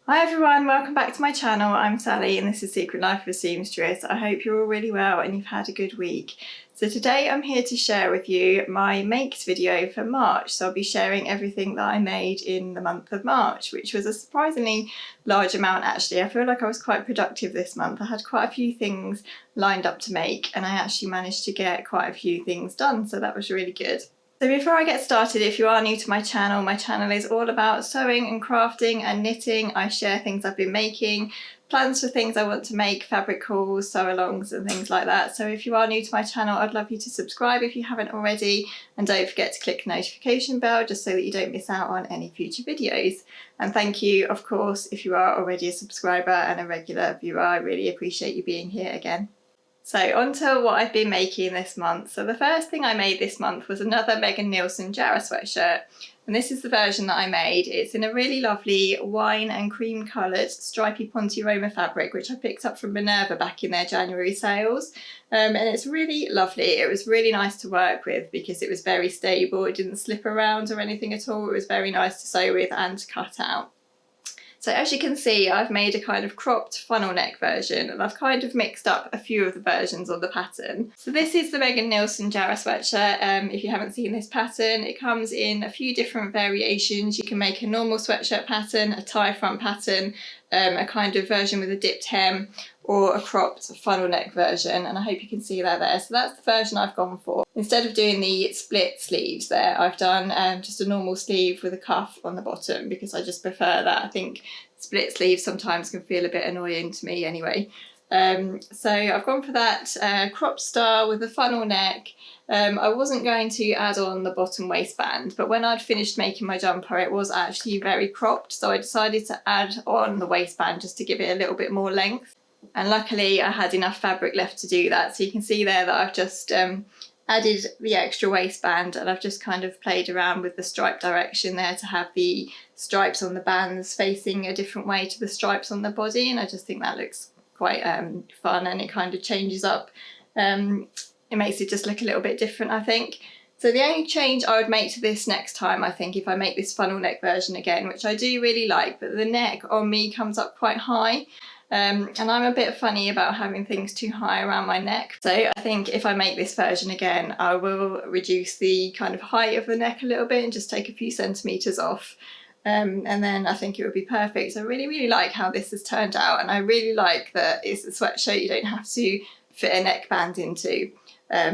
Hi everyone, welcome back to my channel. I'm Sally and this is Secret Life of a Seamstress. I hope you're all really well and you've had a good week. So today I'm here to share with you my makes video for March. So I'll be sharing everything that I made in the month of March, which was a surprisingly large amount actually. I feel like I was quite productive this month. I had quite a few things lined up to make and I actually managed to get quite a few things done, so that was really good. So before I get started, if you are new to my channel is all about sewing and crafting and knitting. I share things I've been making, plans for things I want to make, fabric hauls, sew-alongs and things like that. So if you are new to my channel, I'd love you to subscribe if you haven't already, and don't forget to click the notification bell just so that you don't miss out on any future videos. And thank you, of course, if you are already a subscriber and a regular viewer. I really appreciate you being here again. So on to what I've been making this month. So the first thing I made this month was another Nielsen Jarrah sweatshirt. And this is the version that I made. It's in a really lovely wine and cream coloured stripy Ponte Roma fabric, which I picked up from Minerva back in their January sales. And it's really lovely. It was really nice to work with because it was very stable. It didn't slip around or anything at all. It was very nice to sew with and to cut out. So as you can see, I've made a kind of cropped funnel neck version, and I've kind of mixed up a few of the versions on the pattern. So this is the Nielsen Jarrah sweatshirt. If you haven't seen this pattern, it comes in a few different variations. You can make a normal sweatshirt pattern, a tie front pattern, a kind of version with a dipped hem, or a cropped funnel neck version, and I hope you can see that there. So that's the version I've gone for. Instead of doing the split sleeves there, I've done just a normal sleeve with a cuff on the bottom because I just prefer that. I think split sleeves sometimes can feel a bit annoying to me anyway. So I've gone for that cropped style with a funnel neck. I wasn't going to add on the bottom waistband, but when I'd finished making my jumper it was actually very cropped, so I decided to add on the waistband just to give it a little bit more length. And luckily I had enough fabric left to do that, so you can see there that I've just added the extra waistband, and I've just kind of played around with the stripe direction there to have the stripes on the bands facing a different way to the stripes on the body, and I just think that looks quite fun, and it kind of changes up. It makes it just look a little bit different, I think. So the only change I would make to this next time, I think, if I make this funnel neck version again, which I do really like, but the neck on me comes up quite high. And I'm a bit funny about having things too high around my neck. So I think if I make this version again, I will reduce the kind of height of the neck a little bit and just take a few centimetres off. And then I think it would be perfect. So I really like how this has turned out, and I really like that it's a sweatshirt you don't have to fit a neckband into.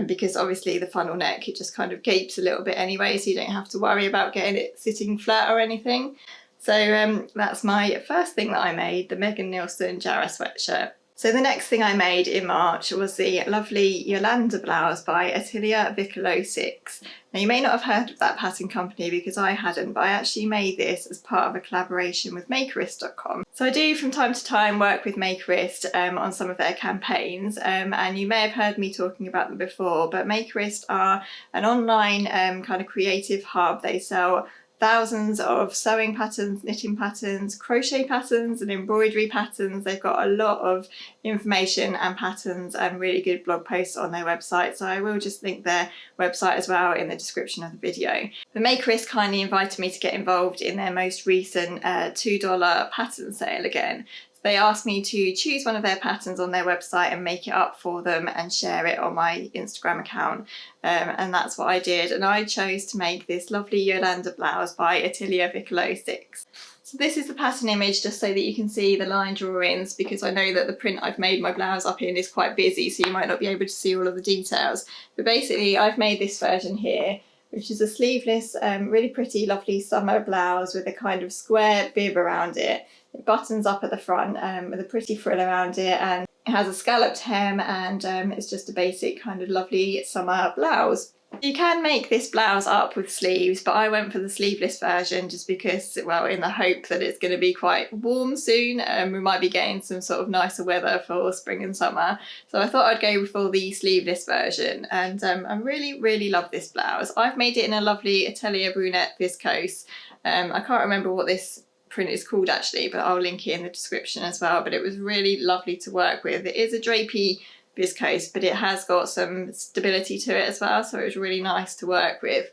Because obviously the funnel neck, it just kind of gapes a little bit anyway, so you don't have to worry about getting it sitting flat or anything. So that's my first thing that I made, the Nielsen Jarrah sweatshirt. So the next thing I made in March was the lovely Yolanda blouse by Atelier Vicolo 6. Now you may not have heard of that pattern company because I hadn't, but I actually made this as part of a collaboration with Makerist.com. So I do from time to time work with Makerist on some of their campaigns, and you may have heard me talking about them before, but Makerist are an online kind of creative hub. They sell thousands of sewing patterns, knitting patterns, crochet patterns and embroidery patterns. They've got a lot of information and patterns and really good blog posts on their website, so I will just link their website as well in the description of the video. The Makerist kindly invited me to get involved in their most recent $2 pattern sale again. They asked me to choose one of their patterns on their website and make it up for them and share it on my Instagram account, and that's what I did, and I chose to make this lovely Yolanda blouse by Atelier Vicolo 6. So this is the pattern image just so that you can see the line drawings, because I know that the print I've made my blouse up in is quite busy, so you might not be able to see all of the details. But basically I've made this version here, which is a sleeveless, really pretty, lovely summer blouse with a kind of square bib around it. It buttons up at the front with a pretty frill around it, and it has a scalloped hem, and it's just a basic kind of lovely summer blouse. You can make this blouse up with sleeves, but I went for the sleeveless version just because, well, in the hope that it's going to be quite warm soon. We might be getting some sort of nicer weather for spring and summer, so I thought I'd go for the sleeveless version, and I really love this blouse. I've made it in a lovely Atelier brunette viscose. I can't remember what this print is called actually, but I'll link it in the description as well. But it was really lovely to work with. It is a drapey viscose, but it has got some stability to it as well, so it was really nice to work with.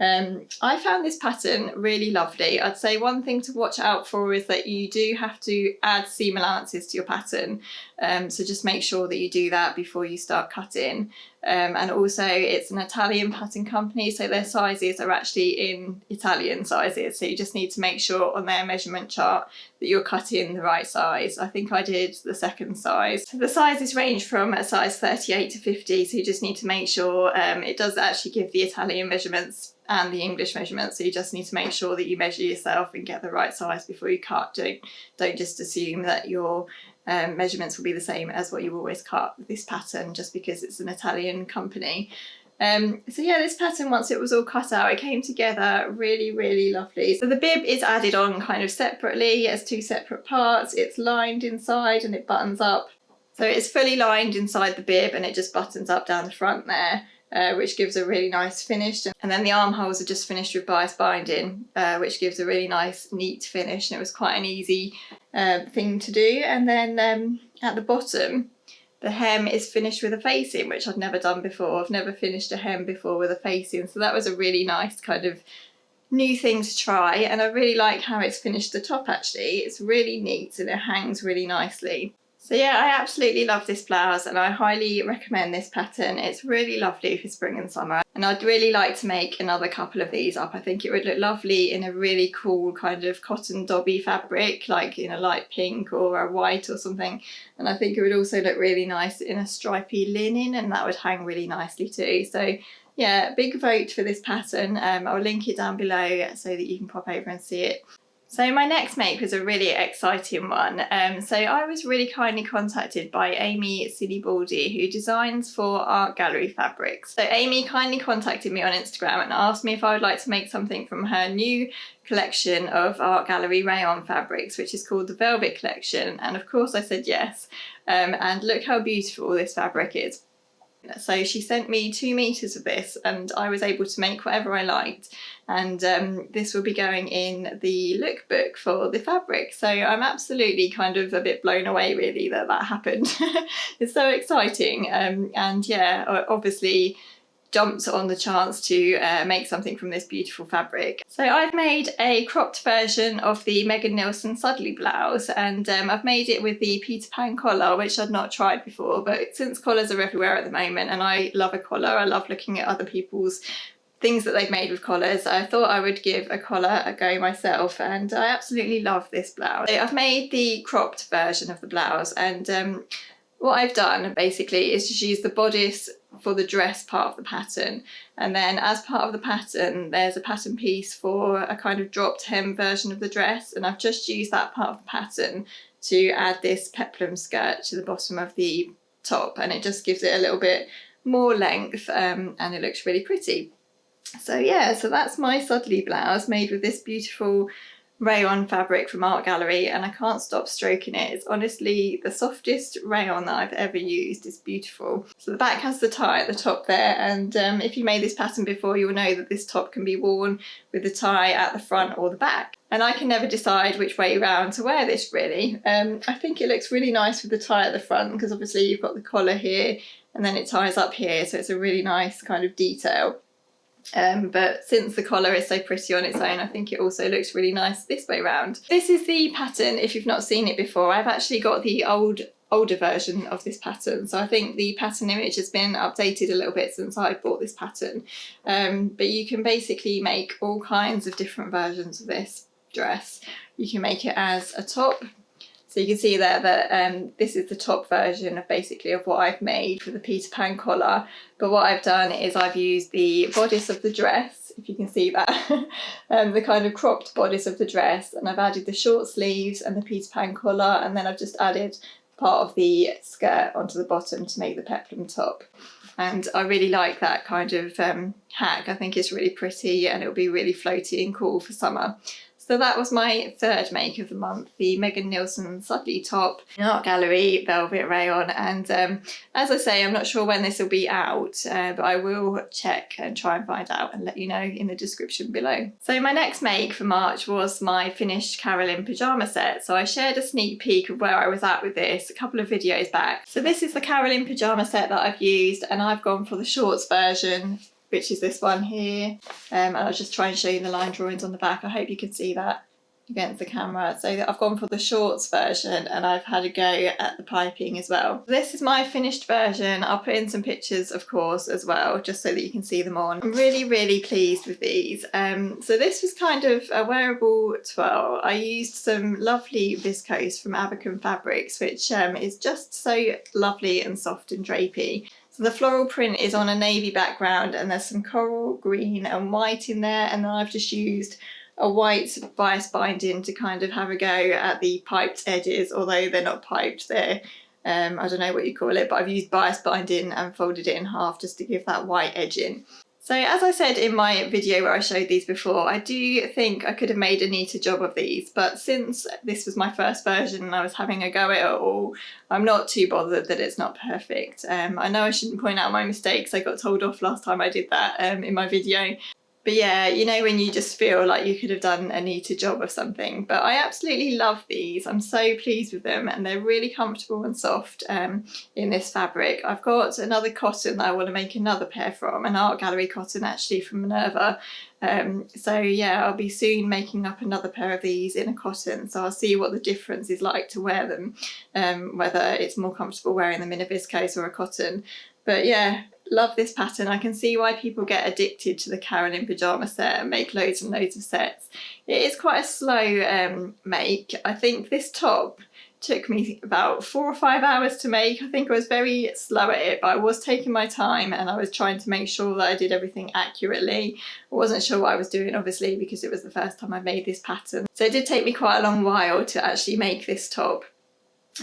I found this pattern really lovely. I'd say one thing to watch out for is that you do have to add seam allowances to your pattern, so just make sure that you do that before you start cutting. And also it's an Italian pattern company, so their sizes are actually in Italian sizes, so you just need to make sure on their measurement chart that you're cutting the right size. I think I did the second size. So the sizes range from a size 38 to 50, so you just need to make sure it does actually give the Italian measurements and the English measurements, so you just need to make sure that you measure yourself and get the right size before you cut. Don't just assume that your measurements will be the same as what you always cut with this pattern just because it's an Italian company. So yeah, this pattern, once it was all cut out, it came together really, really lovely. So the bib is added on kind of separately as two separate parts. It's lined inside and it buttons up. So it's fully lined inside the bib and it just buttons up down the front there. Which gives a really nice finish, and then the armholes are just finished with bias binding, which gives a really nice neat finish, and it was quite an easy thing to do. And then at the bottom the hem is finished with a facing, which I'd never done before. I've never finished a hem before with a facing, so that was a really nice kind of new thing to try, and I really like how it's finished the top actually. It's really neat and it hangs really nicely. So yeah, I absolutely love this blouse and I highly recommend this pattern. It's really lovely for spring and summer, and I'd really like to make another couple of these up. I think it would look lovely in a really cool kind of cotton dobby fabric, like in a light pink or a white or something, and I think it would also look really nice in a stripy linen, and that would hang really nicely too. So yeah, big vote for this pattern. I'll link it down below so that you can pop over and see it. So my next make was a really exciting one. So I was really kindly contacted by Amy Sinibaldi, who designs for art gallery fabrics. So Amy kindly contacted me on Instagram and asked me if I would like to make something from her new collection of art gallery rayon fabrics, which is called the Velvet Collection. And of course I said yes. And look how beautiful this fabric is. So she sent me 2 meters of this and I was able to make whatever I liked, and this will be going in the lookbook for the fabric. So I'm absolutely kind of a bit blown away really that happened. It's so exciting, and yeah, obviously jumped on the chance to make something from this beautiful fabric. So I've made a cropped version of the Megan Nielsen Sudley blouse, and I've made it with the Peter Pan collar, which I'd not tried before, but since collars are everywhere at the moment and I love a collar, I love looking at other people's things that they've made with collars, I thought I would give a collar a go myself, and I absolutely love this blouse. So I've made the cropped version of the blouse, and what I've done basically is just use the bodice for the dress part of the pattern, and then as part of the pattern there's a pattern piece for a kind of dropped hem version of the dress, and I've just used that part of the pattern to add this peplum skirt to the bottom of the top, and it just gives it a little bit more length, and it looks really pretty. So yeah, so that's my Sudley blouse made with this beautiful rayon fabric from Art Gallery, and I can't stop stroking it. It's honestly the softest rayon that I've ever used. It's beautiful. So the back has the tie at the top there, and if you made this pattern before, you'll know that this top can be worn with the tie at the front or the back. And I can never decide which way around to wear this really. I think it looks really nice with the tie at the front because obviously you've got the collar here and then it ties up here, so it's a really nice kind of detail. But since the collar is so pretty on its own, I think it also looks really nice this way round. This is the pattern if you've not seen it before. I've actually got the older version of this pattern, so I think the pattern image has been updated a little bit since I bought this pattern. But you can basically make all kinds of different versions of this dress. You can make it as a top. So you can see there that this is the top version of basically of what I've made for the Peter Pan collar. But what I've done is I've used the bodice of the dress, if you can see that, the kind of cropped bodice of the dress, and I've added the short sleeves and the Peter Pan collar, and then I've just added part of the skirt onto the bottom to make the peplum top. And I really like that kind of hack. I think it's really pretty and it'll be really floaty and cool for summer. So So that was my third make of the month, the Megan Nielsen Sudley top in Art Gallery velvet rayon. And as I say, I'm not sure when this will be out, but I will check and try and find out and let you know in the description below. So my next make for March was my finished Carolyn pyjama set. So I shared a sneak peek of where I was at with this a couple of videos back. So this is the Carolyn pyjama set that I've used, and I've gone for the shorts version, which is this one here. And I'll just try and show you the line drawings on the back. I hope you can see that against the camera. So I've gone for the shorts version, and I've had a go at the piping as well. This is my finished version. I'll put in some pictures, of course, as well, just so that you can see them on. I'm really pleased with these. So this was kind of a wearable twirl. I used some lovely viscose from Abercrombie Fabrics, which is just so lovely and soft and drapey. So the floral print is on a navy background, and there's some coral green and white in there, and then I've just used a white bias binding to kind of have a go at the piped edges, although they're not piped, they're I don't know what you call it, but I've used bias binding and folded it in half just to give that white edging. So as I said in my video where I showed these before, I do think I could have made a neater job of these, but since this was my first version and I was having a go at it all, I'm not too bothered that it's not perfect. I know I shouldn't point out my mistakes. I got told off last time I did that in my video. But yeah, you know when you just feel like you could have done a neater job of something. But I absolutely love these. I'm so pleased with them, and they're really comfortable and soft in this fabric. I've got another cotton that I want to make another pair from, an Art Gallery cotton actually from Minerva. So yeah, I'll be soon making up another pair of these in a cotton, so I'll see what the difference is like to wear them, whether it's more comfortable wearing them in a viscose or a cotton. But yeah, love this pattern. I can see why people get addicted to the Carolyn pyjama set and make loads and loads of sets. It is quite a slow make. I think this top took me about 4 or 5 hours to make. I think I was very slow at it, but I was taking my time and I was trying to make sure that I did everything accurately. I wasn't sure what I was doing, obviously, because it was the first time I made this pattern. So it did take me quite a long while to actually make this top.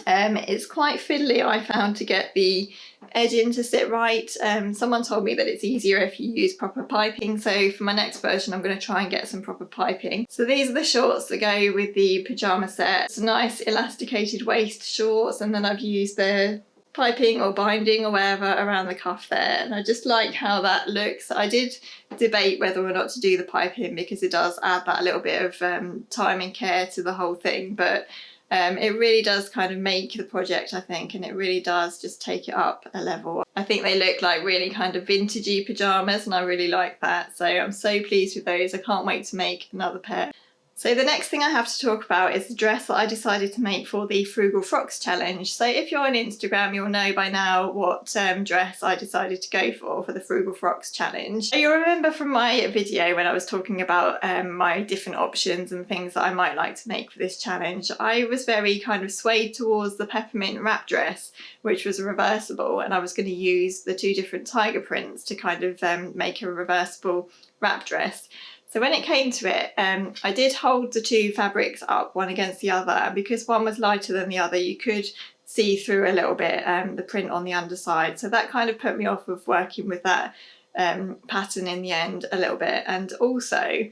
It's quite fiddly, I found, to get the edging to sit right. Someone told me that it's easier if you use proper piping, so for my next version I'm going to try and get some proper piping. So these are the shorts that go with the pyjama set. It's a nice elasticated waist shorts, and then I've used the piping or binding or whatever around the cuff there, and I just like how that looks. I did debate whether or not to do the piping because it does add that little bit of time and care to the whole thing, but it really does kind of make the project, I think, and it really does just take it up a level. I think they look like really kind of vintagey pyjamas, and I really like that. So I'm so pleased with those. I can't wait to make another pair. So the next thing I have to talk about is the dress that I decided to make for the Frugal Frocks challenge. So if you're on Instagram, you'll know by now what dress I decided to go for the Frugal Frocks challenge. You'll remember from my video when I was talking about my different options and things that I might like to make for this challenge, I was very kind of swayed towards the peppermint wrap dress, which was reversible, and I was going to use the 2 different tiger prints to kind of make a reversible wrap dress. So when it came to it, I did hold the 2 fabrics up one against the other, and because one was lighter than the other, you could see through a little bit the print on the underside. So that kind of put me off of working with that pattern in the end a little bit. And also,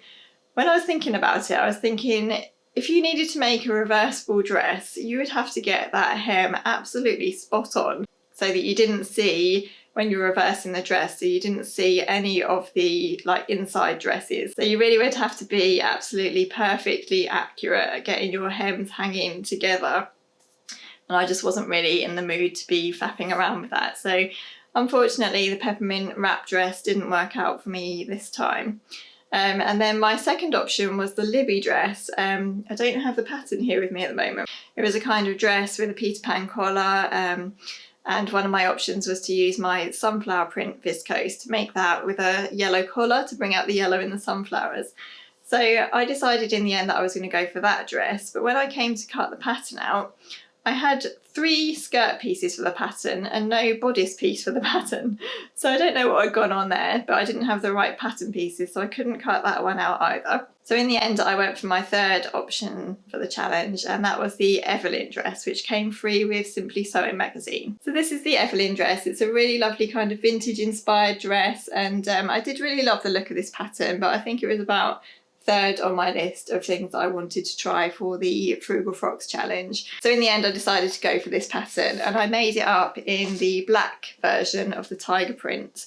when I was thinking about it, I was thinking, if you needed to make a reversible dress, you would have to get that hem absolutely spot on so that you didn't see when you're reversing the dress, so you didn't see any of the like inside dresses. So you really would have to be absolutely perfectly accurate at getting your hems hanging together. And I just wasn't really in the mood to be faffing around with that. So unfortunately the peppermint wrap dress didn't work out for me this time. And then my second option was the Libby dress. I don't have the pattern here with me at the moment. It was a kind of dress with a Peter Pan collar, and one of my options was to use my sunflower print viscose to make that with a yellow collar to bring out the yellow in the sunflowers. So I decided in the end that I was going to go for that dress, but when I came to cut the pattern out, I had 3 skirt pieces for the pattern and no bodice piece for the pattern. So I don't know what had gone on there, but I didn't have the right pattern pieces, so I couldn't cut that one out either. So in the end, I went for my third option for the challenge, and that was the Evelyn dress, which came free with Simply Sewing magazine. So this is the Evelyn dress. It's a really lovely kind of vintage inspired dress, and I did really love the look of this pattern, but I think it was about third on my list of things that I wanted to try for the Frugal Frocks challenge. So in the end I decided to go for this pattern, and I made it up in the black version of the tiger print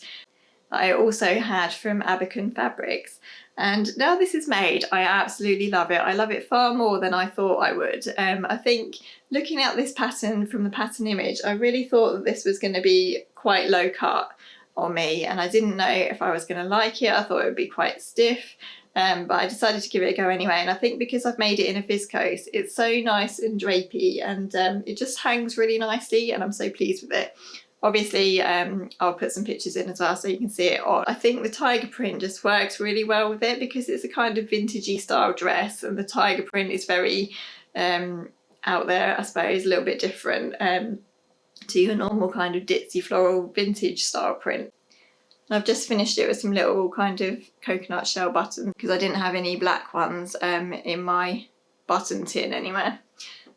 that I also had from Abacon Fabrics. And now this is made, I absolutely love it. I love it far more than I thought I would. I think looking at this pattern from the pattern image, I really thought that this was going to be quite low cut on me, and I didn't know if I was going to like it. I thought it would be quite stiff, but I decided to give it a go anyway. And I think because I've made it in a viscose, it's so nice and drapey, and it just hangs really nicely, and I'm so pleased with it. Obviously, I'll put some pictures in as well so you can see it on. I think the tiger print just works really well with it because it's a kind of vintagey style dress, and the tiger print is very out there, I suppose, a little bit different to your normal kind of ditzy floral vintage style print. And I've just finished it with some little kind of coconut shell buttons because I didn't have any black ones in my button tin anywhere.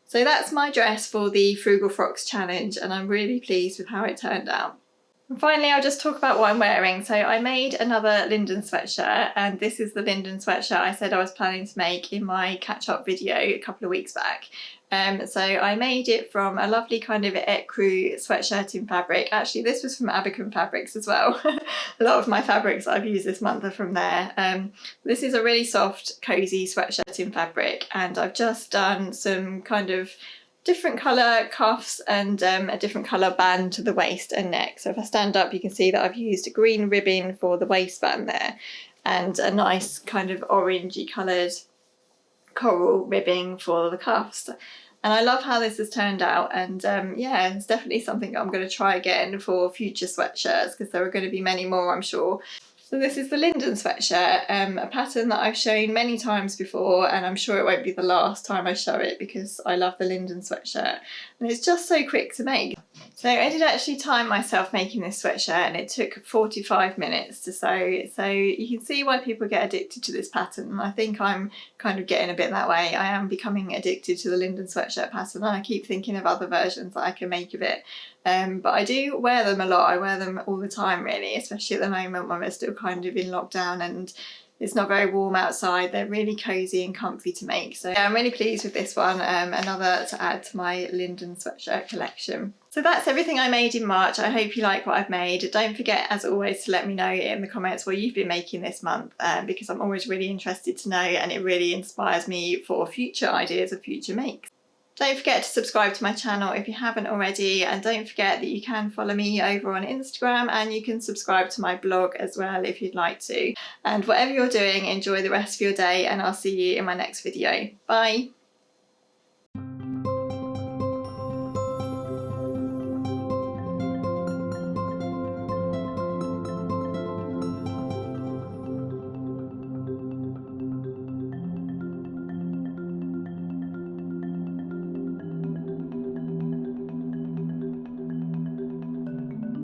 So that's my dress for the Frugal Frocks challenge, and I'm really pleased with how it turned out. And finally, I'll just talk about what I'm wearing. So I made another Linden sweatshirt, and this is the Linden sweatshirt I said I was planning to make in my catch-up video a couple of weeks back. So I made it from a lovely kind of ecru sweatshirt in fabric. Actually, this was from Abacon Fabrics as well. A lot of my fabrics I've used this month are from there. This is a really soft, cosy sweatshirt in fabric, and I've just done some kind of different colour cuffs and a different colour band to the waist and neck. So if I stand up, you can see that I've used a green ribbon for the waistband there, and a nice kind of orangey coloured coral ribbing for the cuffs. And I love how this has turned out, and yeah, it's definitely something I'm going to try again for future sweatshirts because there are going to be many more, I'm sure. So this is the Linden sweatshirt, a pattern that I've shown many times before, and I'm sure it won't be the last time I show it because I love the Linden sweatshirt and it's just so quick to make. So I did actually time myself making this sweatshirt, and it took 45 minutes to sew, so you can see why people get addicted to this pattern. I think I'm kind of getting a bit that way. I am becoming addicted to the Linden sweatshirt pattern, and I keep thinking of other versions that I can make of it. But I do wear them a lot. I wear them all the time really, especially at the moment when we're still kind of in lockdown and it's not very warm outside. They're really cosy and comfy to make. So yeah, I'm really pleased with this one, another to add to my Linden sweatshirt collection. So that's everything I made in March. I hope you like what I've made. Don't forget, as always, to let me know in the comments what you've been making this month, because I'm always really interested to know, and it really inspires me for future ideas of future makes. Don't forget to subscribe to my channel if you haven't already, and don't forget that you can follow me over on Instagram, and you can subscribe to my blog as well if you'd like to. And whatever you're doing, enjoy the rest of your day, and I'll see you in my next video. Bye!